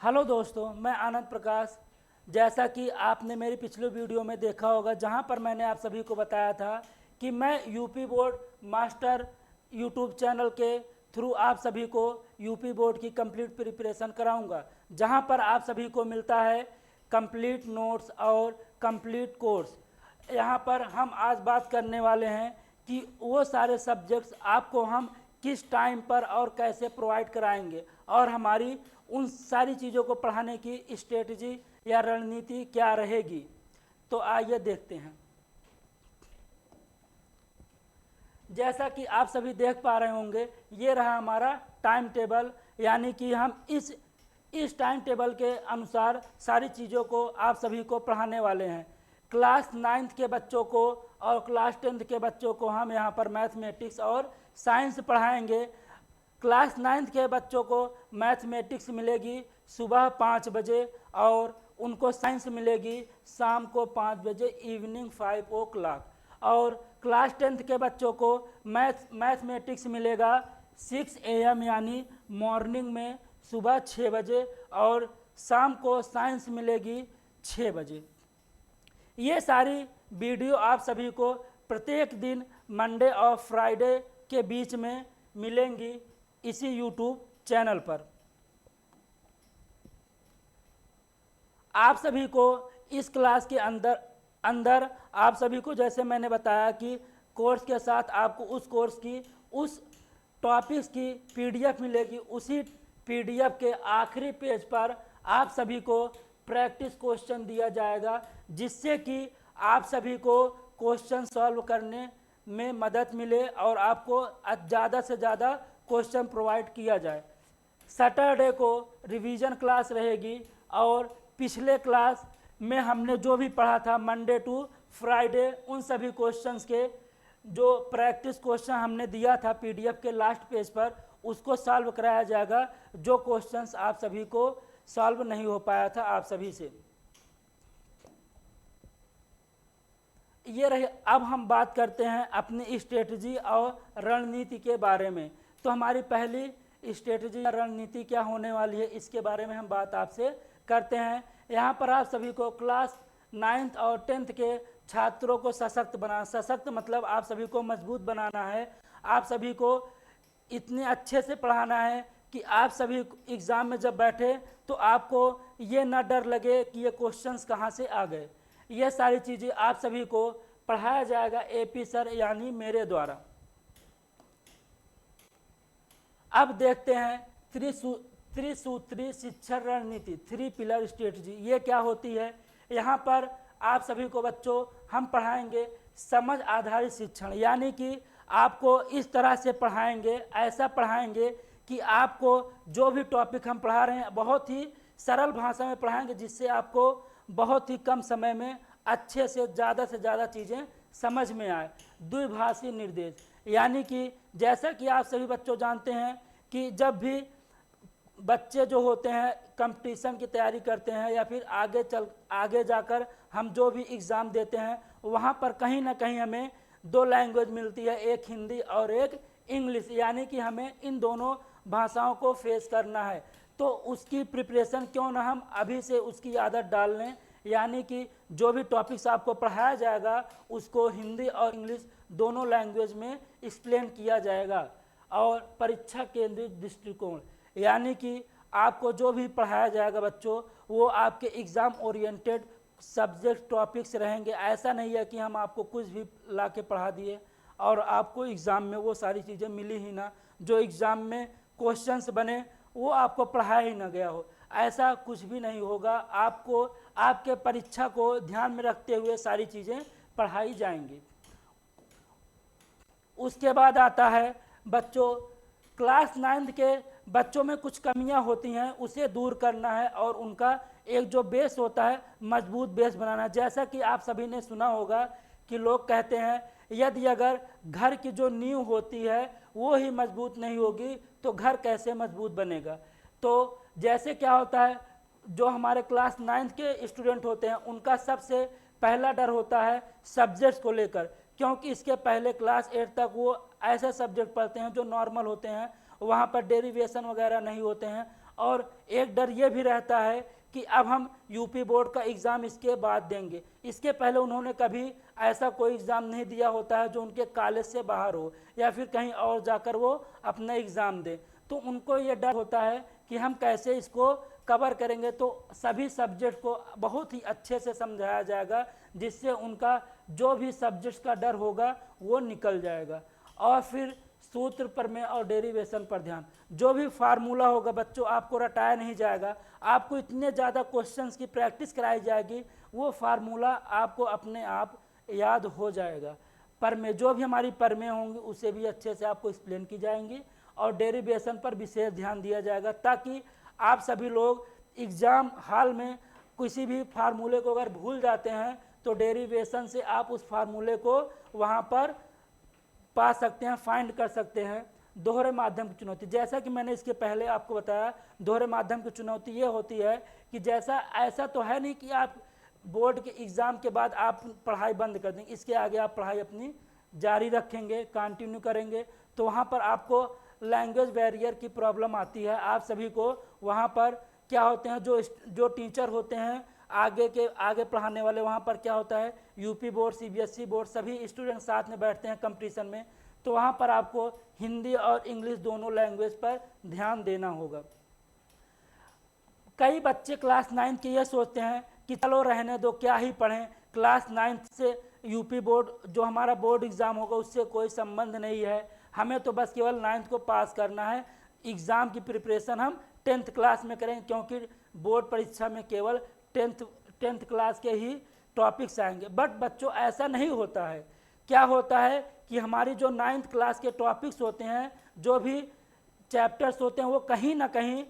Hello दोस्तों, मैं आनंद प्रकाश। जैसा कि आपने मेरी पिछले वीडियो में देखा होगा, जहां पर मैंने आप सभी को बताया था कि मैं UP board master YouTube channel के थ्रू आप सभी को यूपी बोर्ड की कंप्लीट प्रिपरेशन कराऊंगा, जहां पर आप सभी को मिलता है कंप्लीट नोट्स और कंप्लीट कोर्स। यहाँ पर हम आज बात करने वाले हैं कि वो सारे सब्जेक्ट्स आपको हम किस टाइम पर और कैसे प्रोवाइड कराएंगे और हमारी उन सारी चीज़ों को पढ़ाने की स्ट्रेटजी या रणनीति क्या रहेगी। तो आइए देखते हैं। जैसा कि आप सभी देख पा रहे होंगे, ये रहा हमारा टाइम टेबल, यानी कि हम इस टाइम टेबल के अनुसार सारी चीज़ों को आप सभी को पढ़ाने वाले हैं। क्लास 9th के बच्चों को और क्लास 10th के बच्चों को हम यहाँ पर मैथमेटिक्स और साइंस पढ़ाएंगे। क्लास 9th के बच्चों को मैथमेटिक्स मिलेगी सुबह 5 बजे और उनको साइंस मिलेगी शाम को 5 बजे, इवनिंग 5 o'clock। और क्लास 10th के बच्चों को मैथमेटिक्स मिलेगा 6 AM यानी मॉर्निंग में सुबह 6 बजे और शाम को साइंस मिलेगी 6 बजे। ये सारी वीडियो आप सभी को प्रत्येक दिन मंडे और फ्राइडे के बीच में मिलेंगी इसी यूट्यूब चैनल पर। आप सभी को इस क्लास के अंदर आप सभी को, जैसे मैंने बताया कि कोर्स के साथ आपको उस कोर्स की उस टॉपिक्स की पीडीएफ मिलेगी। उसी पीडीएफ के आखिरी पेज पर आप सभी को प्रैक्टिस क्वेश्चन दिया जाएगा, जिससे कि आप सभी को क्वेश्चन सॉल्व करने में मदद मिले और आपको ज़्यादा से ज़्यादा क्वेश्चन प्रोवाइड किया जाए। सैटरडे को रिवीजन क्लास रहेगी और पिछले क्लास में हमने जो भी पढ़ा था मंडे टू फ्राइडे, उन सभी क्वेश्चंस के जो प्रैक्टिस क्वेश्चन हमने दिया था पीडीएफ के लास्ट पेज पर, उसको सॉल्व कराया जाएगा। जो क्वेश्चंस आप सभी को सॉल्व नहीं हो पाया था आप सभी से, ये रहे। अब हम बात करते हैं अपनी स्ट्रेटजी और रणनीति के बारे में। तो हमारी पहली स्ट्रेटजी या रणनीति क्या होने वाली है, इसके बारे में हम बात आपसे करते हैं। यहाँ पर आप सभी को क्लास 9th और 10th के छात्रों को सशक्त बनाना, सशक्त मतलब आप सभी को मजबूत बनाना है। आप सभी को इतने अच्छे से पढ़ाना है कि आप सभी एग्ज़ाम में जब बैठे तो आपको ये ना डर लगे कि ये क्वेश्चंस कहाँ से आ गए। ये सारी चीज़ें आप सभी को पढ़ाया जाएगा एपी सर यानी मेरे द्वारा। अब देखते हैं त्रिसूत्री शिक्षा रणनीति, 3 पिलर स्ट्रेटजी, ये क्या होती है। यहाँ पर आप सभी को बच्चों हम पढ़ाएंगे समझ आधारित शिक्षण, यानी कि आपको इस तरह से पढ़ाएंगे, ऐसा पढ़ाएंगे कि आपको जो भी टॉपिक हम पढ़ा रहे हैं बहुत ही सरल भाषा में पढ़ाएंगे, जिससे आपको बहुत ही कम समय में अच्छे से ज़्यादा चीज़ें समझ में आए। द्विभाषी निर्देश, यानी कि जैसा कि आप सभी बच्चों जानते हैं कि जब भी बच्चे जो होते हैं कंपटीशन की तैयारी करते हैं या फिर आगे जाकर हम जो भी एग्ज़ाम देते हैं, वहाँ पर कहीं ना कहीं हमें 2 लैंग्वेज मिलती है, एक हिंदी और एक इंग्लिश, यानी कि हमें इन दोनों भाषाओं को फेस करना है। तो उसकी प्रिपरेशन क्यों ना हम अभी से उसकी आदत डाल लें, यानी कि जो भी टॉपिक्स आपको पढ़ाया जाएगा उसको हिंदी और इंग्लिश दोनों लैंग्वेज में एक्सप्लेन किया जाएगा। और परीक्षा केंद्रित दृष्टिकोण, यानी कि आपको जो भी पढ़ाया जाएगा बच्चों वो आपके एग्ज़ाम ओरिएंटेड सब्जेक्ट टॉपिक्स रहेंगे। ऐसा नहीं है कि हम आपको कुछ भी ला के पढ़ा दिए और आपको एग्ज़ाम में वो सारी चीज़ें मिली ही ना, जो एग्ज़ाम में क्वेश्चंस बने वो आपको पढ़ाया ही ना गया हो। ऐसा कुछ भी नहीं होगा, आपको आपके परीक्षा को ध्यान में रखते हुए सारी चीज़ें पढ़ाई जाएंगी। उसके बाद आता है बच्चों क्लास 9th के बच्चों में कुछ कमियां होती हैं, उसे दूर करना है और उनका एक जो बेस होता है मजबूत बेस बनाना है। जैसा कि आप सभी ने सुना होगा कि लोग कहते हैं यदि अगर घर की जो नींव होती है वो ही मजबूत नहीं होगी तो घर कैसे मजबूत बनेगा। तो जैसे क्या होता है, जो हमारे क्लास 9th के स्टूडेंट होते हैं उनका सबसे पहला डर होता है सब्जेक्ट्स को लेकर, क्योंकि इसके पहले क्लास 8 तक वो ऐसे सब्जेक्ट पढ़ते हैं जो नॉर्मल होते हैं, वहाँ पर डेरिवेशन वगैरह नहीं होते हैं। और एक डर ये भी रहता है कि अब हम यूपी बोर्ड का एग्ज़ाम इसके बाद देंगे, इसके पहले उन्होंने कभी ऐसा कोई एग्ज़ाम नहीं दिया होता है जो उनके कॉलेज से बाहर हो या फिर कहीं और जाकर वो अपना एग्ज़ाम दें, तो उनको ये डर होता है कि हम कैसे इसको कवर करेंगे। तो सभी सब्जेक्ट को बहुत ही अच्छे से समझाया जाएगा, जिससे उनका जो भी सब्जेक्ट्स का डर होगा वो निकल जाएगा। और फिर सूत्र प्रमेय और डेरिवेशन पर ध्यान, जो भी फार्मूला होगा बच्चों आपको रटाया नहीं जाएगा, आपको इतने ज़्यादा क्वेश्चंस की प्रैक्टिस कराई जाएगी, वो फार्मूला आपको अपने आप याद हो जाएगा। प्रमेय, जो भी हमारी प्रमेय होंगी उसे भी अच्छे से आपको एक्सप्लेन की जाएंगी, और डेरिवेशन पर विशेष ध्यान दिया जाएगा, ताकि आप सभी लोग एग्ज़ाम हॉल में किसी भी फार्मूले को अगर भूल जाते हैं तो डेरिवेशन से आप उस फार्मूले को वहाँ पर पा सकते हैं, फाइंड कर सकते हैं। दोहरे माध्यम की चुनौती, जैसा कि मैंने इसके पहले आपको बताया, दोहरे माध्यम की चुनौती ये होती है कि जैसा ऐसा तो है नहीं कि आप बोर्ड के एग्ज़ाम के बाद आप पढ़ाई बंद कर देंगे, इसके आगे आप पढ़ाई अपनी जारी रखेंगे, कंटिन्यू करेंगे, तो वहाँ पर आपको लैंग्वेज बैरियर की प्रॉब्लम आती है। आप सभी को वहाँ पर क्या होते हैं, जो टीचर होते हैं आगे पढ़ाने वाले, वहाँ पर क्या होता है, यूपी बोर्ड, सीबीएसई बोर्ड, सभी स्टूडेंट साथ में बैठते हैं कंपटीशन में, तो वहाँ पर आपको हिंदी और इंग्लिश दोनों लैंग्वेज पर ध्यान देना होगा। कई बच्चे क्लास 9 के ये सोचते हैं कि चलो रहने दो, क्या ही पढ़ें, क्लास 9 से यूपी बोर्ड जो हमारा बोर्ड एग्ज़ाम होगा उससे कोई संबंध नहीं है, हमें तो बस केवल 9th को पास करना है, एग्ज़ाम की प्रिपरेशन हम 10th क्लास में करेंगे, क्योंकि बोर्ड परीक्षा में केवल 10th क्लास के ही टॉपिक्स आएंगे। बट बच्चों ऐसा नहीं होता है। क्या होता है कि हमारी जो 9th क्लास के टॉपिक्स होते हैं, जो भी चैप्टर्स होते हैं, वो कहीं ना कहीं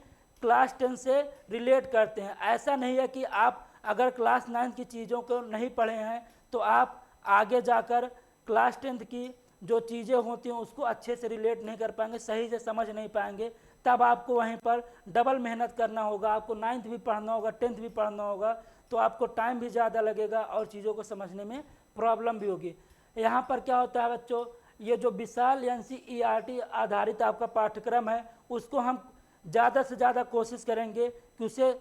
क्लास 10 से रिलेट करते हैं। ऐसा नहीं है कि आप अगर क्लास 9 की चीज़ों को नहीं पढ़े हैं तो आप आगे जाकर क्लास 10 की जो चीज़ें होती हैं उसको अच्छे से रिलेट नहीं कर पाएंगे, सही से समझ नहीं पाएंगे, तब आपको वहीं पर डबल मेहनत करना होगा, आपको 9th भी पढ़ना होगा, 10th भी पढ़ना होगा, तो आपको टाइम भी ज़्यादा लगेगा और चीज़ों को समझने में प्रॉब्लम भी होगी। यहाँ पर क्या होता है बच्चों, ये जो विशाल NCERT आधारित आपका पाठ्यक्रम है, उसको हम ज़्यादा से ज़्यादा कोशिश करेंगे कि उसे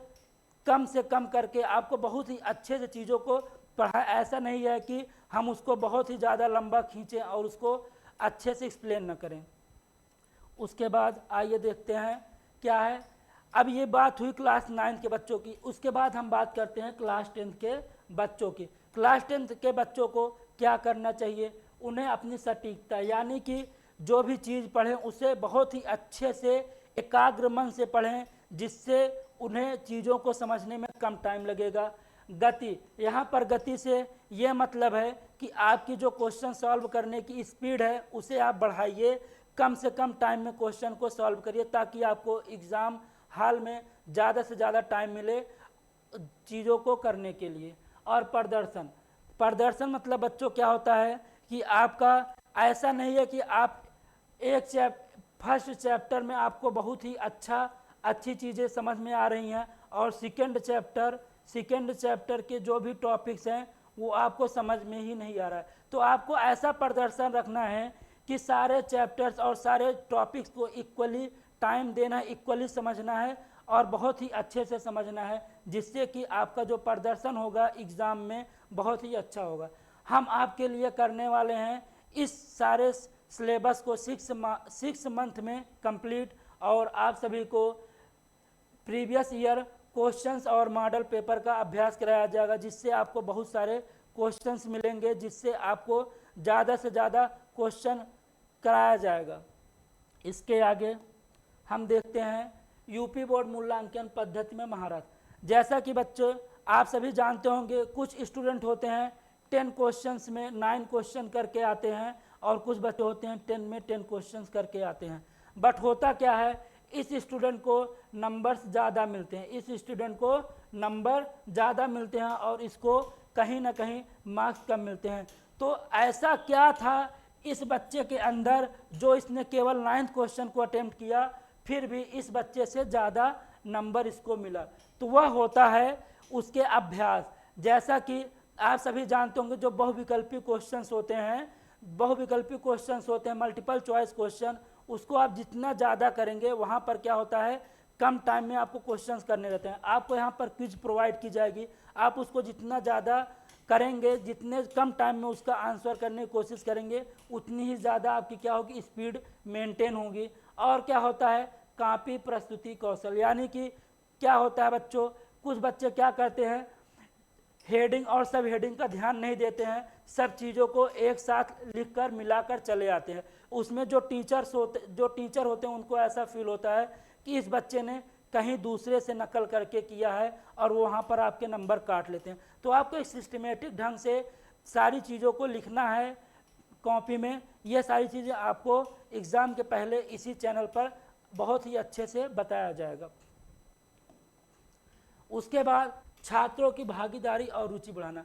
कम से कम करके आपको बहुत ही अच्छे से चीज़ों को पढ़ा। ऐसा नहीं है कि हम उसको बहुत ही ज़्यादा लंबा खींचें और उसको अच्छे से एक्सप्लेन न करें। उसके बाद आइए देखते हैं क्या है। अब ये बात हुई क्लास 9 के बच्चों की, उसके बाद हम बात करते हैं क्लास 10 के बच्चों की। क्लास 10 के बच्चों को क्या करना चाहिए, उन्हें अपनी सटीकता, यानी कि जो भी चीज़ पढ़ें उसे बहुत ही अच्छे से एकाग्र मन से पढ़ें, जिससे उन्हें चीज़ों को समझने में कम टाइम लगेगा। गति, यहाँ पर गति से ये मतलब है कि आपकी जो क्वेश्चन सॉल्व करने की स्पीड है उसे आप बढ़ाइए, कम से कम टाइम में क्वेश्चन को सॉल्व करिए, ताकि आपको एग्ज़ाम हॉल में ज़्यादा से ज़्यादा टाइम मिले चीज़ों को करने के लिए। और प्रदर्शन मतलब बच्चों क्या होता है कि आपका ऐसा नहीं है कि आप फर्स्ट चैप्टर में आपको बहुत ही अच्छी चीज़ें समझ में आ रही हैं और सेकेंड चैप्टर के जो भी टॉपिक्स हैं वो आपको समझ में ही नहीं आ रहा है। तो आपको ऐसा प्रदर्शन रखना है कि सारे चैप्टर्स और सारे टॉपिक्स को इक्वली टाइम देना है, इक्वली समझना है और बहुत ही अच्छे से समझना है, जिससे कि आपका जो प्रदर्शन होगा एग्ज़ाम में बहुत ही अच्छा होगा। हम आपके लिए करने वाले हैं इस सारे सिलेबस को 6 मंथ में कंप्लीट, और आप सभी को प्रीवियस ईयर क्वेश्चंस और मॉडल पेपर का अभ्यास कराया जाएगा, जिससे आपको बहुत सारे क्वेश्चंस मिलेंगे, जिससे आपको ज़्यादा से ज़्यादा क्वेश्चन कराया जाएगा। इसके आगे हम देखते हैं यूपी बोर्ड मूल्यांकन पद्धति में महारत। जैसा कि बच्चों आप सभी जानते होंगे, कुछ स्टूडेंट होते हैं 10 क्वेश्चंस में 9 क्वेश्चन करके आते हैं और कुछ बच्चे होते हैं 10 में 10 क्वेश्चंस करके आते हैं। बट होता क्या है, इस स्टूडेंट को नंबर्स ज़्यादा मिलते हैं, और इसको कहीं ना कहीं मार्क्स कम मिलते हैं। तो ऐसा क्या था इस बच्चे के अंदर जो इसने केवल 9th क्वेश्चन को अटेम्प्ट किया, फिर भी इस बच्चे से ज़्यादा नंबर इसको मिला? तो वह होता है उसके अभ्यास। जैसा कि आप सभी जानते होंगे, जो बहुविकल्पी क्वेश्चंस होते हैं, मल्टीपल चॉइस क्वेश्चन, उसको आप जितना ज़्यादा करेंगे वहाँ पर क्या होता है, कम टाइम में आपको क्वेश्चंस करने रहते हैं। आपको यहाँ पर क्विज प्रोवाइड की जाएगी, आप उसको जितना ज़्यादा करेंगे, जितने कम टाइम में उसका आंसर करने की कोशिश करेंगे, उतनी ही ज़्यादा आपकी क्या होगी, स्पीड मेंटेन होगी। और क्या होता है, कॉपी प्रस्तुति कौशल, यानी कि क्या होता है बच्चों, कुछ बच्चे क्या करते हैं, हेडिंग और सब हेडिंग का ध्यान नहीं देते हैं, सब चीज़ों को एक साथ लिखकर मिलाकर चले आते हैं। उसमें जो टीचर होते हैं उनको ऐसा फील होता है कि इस बच्चे ने कहीं दूसरे से नकल करके किया है और वो वहाँ पर आपके नंबर काट लेते हैं। तो आपको एक सिस्टमेटिक ढंग से सारी चीज़ों को लिखना है कॉपी में। ये सारी चीज़ें आपको एग्ज़ाम के पहले इसी चैनल पर बहुत ही अच्छे से बताया जाएगा। उसके बाद छात्रों की भागीदारी और रुचि बढ़ाना।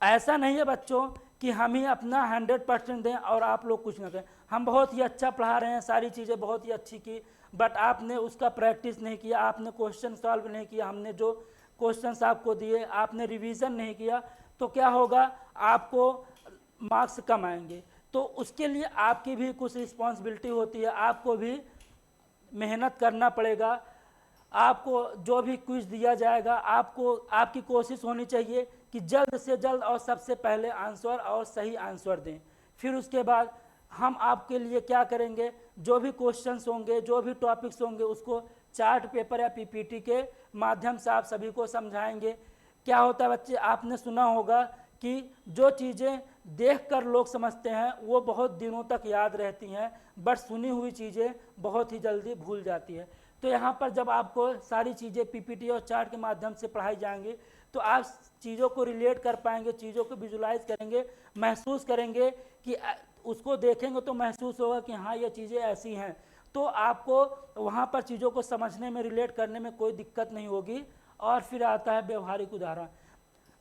ऐसा नहीं है बच्चों कि हम ही अपना 100% दें और आप लोग कुछ ना करें। हम बहुत ही अच्छा पढ़ा रहे हैं, सारी चीज़ें बहुत ही अच्छी की, बट आपने उसका प्रैक्टिस नहीं किया, आपने क्वेश्चन सॉल्व नहीं किया, हमने जो क्वेश्चंस आपको दिए आपने रिवीजन नहीं किया, तो क्या होगा, आपको मार्क्स कम आएंगे। तो उसके लिए आपकी भी कुछ रिस्पॉन्सिबिलिटी होती है, आपको भी मेहनत करना पड़ेगा। आपको जो भी क्विज दिया जाएगा, आपको आपकी कोशिश होनी चाहिए कि जल्द से जल्द और सबसे पहले आंसर और सही आंसर दें। फिर उसके बाद हम आपके लिए क्या करेंगे, जो भी क्वेश्चंस होंगे, जो भी टॉपिक्स होंगे, उसको चार्ट पेपर या पीपीटी के माध्यम से आप सभी को समझाएंगे। क्या होता है बच्चे, आपने सुना होगा कि जो चीज़ें देखकर लोग समझते हैं वो बहुत दिनों तक याद रहती हैं, बट सुनी हुई चीज़ें बहुत ही जल्दी भूल जाती है। तो यहाँ पर जब आपको सारी चीज़ें पीपीटी और चार्ट के माध्यम से पढ़ाई जाएंगी तो आप चीज़ों को रिलेट कर पाएंगे, चीज़ों को विजुलाइज करेंगे, महसूस करेंगे कि उसको देखेंगे तो महसूस होगा कि हाँ ये चीज़ें ऐसी हैं। तो आपको वहाँ पर चीज़ों को समझने में, रिलेट करने में कोई दिक्कत नहीं होगी। और फिर आता है व्यवहारिक उदाहरण।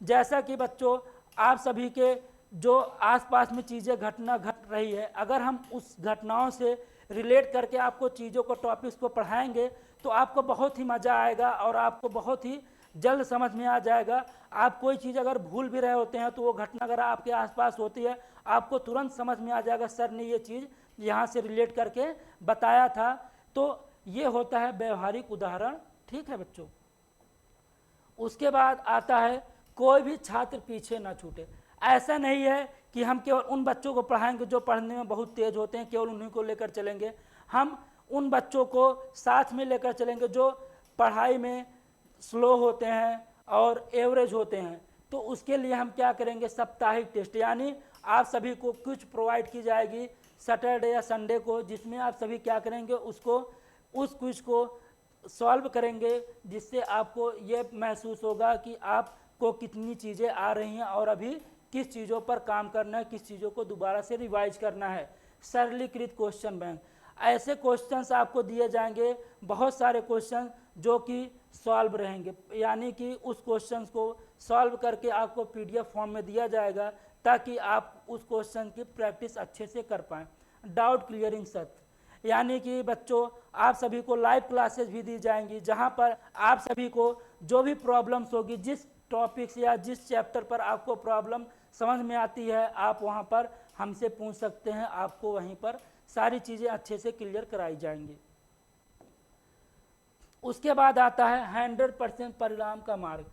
जैसा कि बच्चों आप सभी के जो आसपास में चीज़ें घटना घट रही है, अगर हम उस घटनाओं से रिलेट करके आपको चीज़ों को, टॉपिक्स को पढ़ाएंगे तो आपको बहुत ही मज़ा आएगा और आपको बहुत ही जल्द समझ में आ जाएगा। आप कोई चीज़ अगर भूल भी रहे होते हैं तो वो घटना अगर आपके आसपास होती है, आपको तुरंत समझ में आ जाएगा, सर ने ये चीज़ यहाँ से रिलेट करके बताया था। तो ये होता है व्यवहारिक उदाहरण। ठीक है बच्चों। उसके बाद आता है कोई भी छात्र पीछे ना छूटे। ऐसा नहीं है कि हम केवल उन बच्चों को पढ़ाएंगे जो पढ़ने में बहुत तेज होते हैं, केवल उन्हीं को लेकर चलेंगे। हम उन बच्चों को साथ में लेकर चलेंगे जो पढ़ाई में स्लो होते हैं और एवरेज होते हैं। तो उसके लिए हम क्या करेंगे, साप्ताहिक टेस्ट, यानी आप सभी को कुछ प्रोवाइड की जाएगी सैटरडे या संडे को, जिसमें आप सभी क्या करेंगे, उस क्विज को सॉल्व करेंगे, जिससे आपको ये महसूस होगा कि आपको कितनी चीज़ें आ रही हैं और अभी किस चीज़ों पर काम करना है, किस चीज़ों को दोबारा से रिवाइज करना है। सरलीकृत क्वेश्चन बैंक, ऐसे क्वेश्चंस आपको दिए जाएंगे, बहुत सारे क्वेश्चन जो कि सॉल्व रहेंगे, यानी कि उस क्वेश्चंस को सॉल्व करके आपको पीडीएफ फॉर्म में दिया जाएगा ताकि आप उस क्वेश्चन की प्रैक्टिस अच्छे से कर पाएँ। डाउट क्लियरिंग सत्र, यानी कि बच्चों आप सभी को लाइव क्लासेस भी दी जाएंगी, जहां पर आप सभी को जो भी प्रॉब्लम्स होगी, जिस टॉपिक्स या जिस चैप्टर पर आपको प्रॉब्लम समझ में आती है, आप वहां पर हमसे पूछ सकते हैं, आपको वहीं पर सारी चीज़ें अच्छे से क्लियर कराई जाएंगी। उसके बाद आता है 100% परिणाम का मार्ग।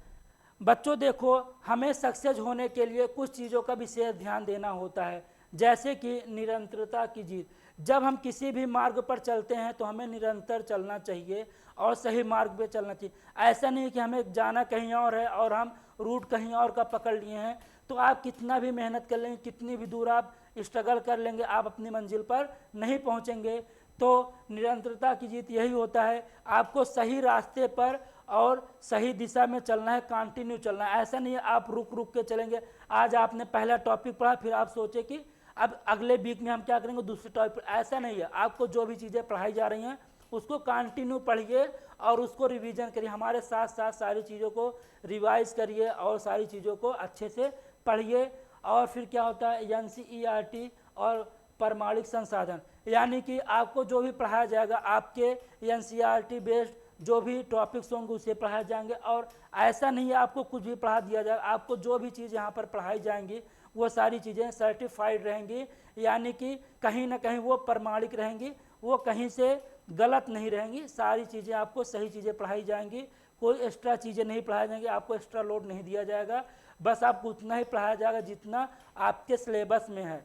बच्चों देखो, हमें सक्सेस होने के लिए कुछ चीज़ों का विशेष ध्यान देना होता है, जैसे कि निरंतरता की जीत। जब हम किसी भी मार्ग पर चलते हैं तो हमें निरंतर चलना चाहिए और सही मार्ग पे चलना चाहिए। ऐसा नहीं कि हमें जाना कहीं और है और हम रूट कहीं और का पकड़ लिए हैं, तो आप कितना भी मेहनत कर लेंगे, कितनी भी दूर आप स्ट्रगल कर लेंगे, आप अपनी मंजिल पर नहीं पहुंचेंगे। तो निरंतरता की जीत यही होता है, आपको सही रास्ते पर और सही दिशा में चलना है, कंटिन्यू चलना है। ऐसा नहीं है आप रुक रुक के चलेंगे, आज आपने पहला टॉपिक पढ़ा फिर आप सोचे कि अब अगले वीक में हम क्या करेंगे, दूसरे टॉपिक। ऐसा नहीं है, आपको जो भी चीज़ें पढ़ाई जा रही हैं उसको कंटिन्यू पढ़िए और उसको रिवीजन करिए, हमारे साथ साथ सारी चीज़ों को रिवाइज करिए और सारी चीज़ों को अच्छे से पढ़िए। और फिर क्या होता है, NCERT और प्रमाणिक संसाधन, यानी कि आपको जो भी पढ़ाया जाएगा आपके NCERT बेस्ड जो भी टॉपिक्स होंगे उसे पढ़ाए जाएंगे। और ऐसा नहीं है आपको कुछ भी पढ़ा दिया जाएगा, आपको जो भी चीज़ यहाँ पर पढ़ाई जाएंगी वो सारी चीज़ें सर्टिफाइड रहेंगी, यानी कि कहीं ना कहीं वो प्रमाणिक रहेंगी, वो कहीं से गलत नहीं रहेंगी। सारी चीज़ें आपको सही चीज़ें पढ़ाई जाएंगी, कोई एक्स्ट्रा चीज़ें नहीं पढ़ाई जाएंगी, आपको एक्स्ट्रा लोड नहीं दिया जाएगा, बस आपको उतना ही पढ़ाया जाएगा जितना आपके सिलेबस में है।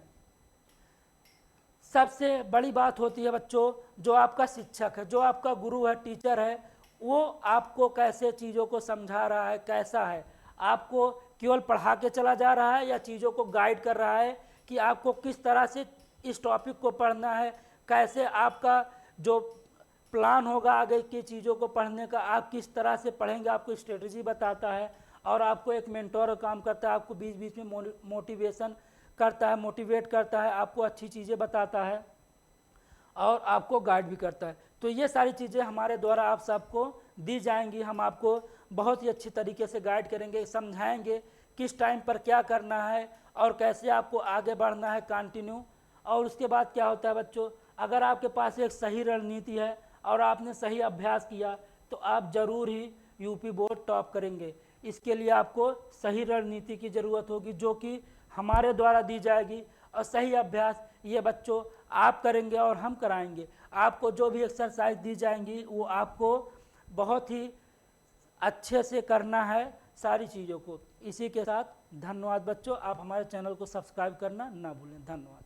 सबसे बड़ी बात होती है बच्चों, जो आपका शिक्षक है, जो आपका गुरु है, टीचर है, वो आपको कैसे चीज़ों को समझा रहा है, कैसा है, आपको केवल पढ़ा के चला जा रहा है या चीज़ों को गाइड कर रहा है कि आपको किस तरह से इस टॉपिक को पढ़ना है, कैसे आपका जो प्लान होगा आगे की चीज़ों को पढ़ने का, आप किस तरह से पढ़ेंगे, आपको स्ट्रेटजी बताता है। और आपको एक मेंटोर का काम करता है, आपको बीच बीच में मोटिवेशन करता है, मोटिवेट करता है, आपको अच्छी चीज़ें बताता है और आपको गाइड भी करता है। तो ये सारी चीज़ें हमारे द्वारा आप सबको दी जाएंगी। हम आपको बहुत ही अच्छी तरीके से गाइड करेंगे, समझाएंगे किस टाइम पर क्या करना है और कैसे आपको आगे बढ़ना है कंटिन्यू। और उसके बाद क्या होता है बच्चों, अगर आपके पास एक सही रणनीति है और आपने सही अभ्यास किया तो आप ज़रूर ही यूपी बोर्ड टॉप करेंगे। इसके लिए आपको सही रणनीति की ज़रूरत होगी, जो कि हमारे द्वारा दी जाएगी, और सही अभ्यास ये बच्चों आप करेंगे और हम कराएंगे। आपको जो भी एक्सरसाइज दी जाएंगी वो आपको बहुत ही अच्छे से करना है सारी चीज़ों को। इसी के साथ धन्यवाद बच्चों, आप हमारे चैनल को सब्सक्राइब करना ना भूलें। धन्यवाद।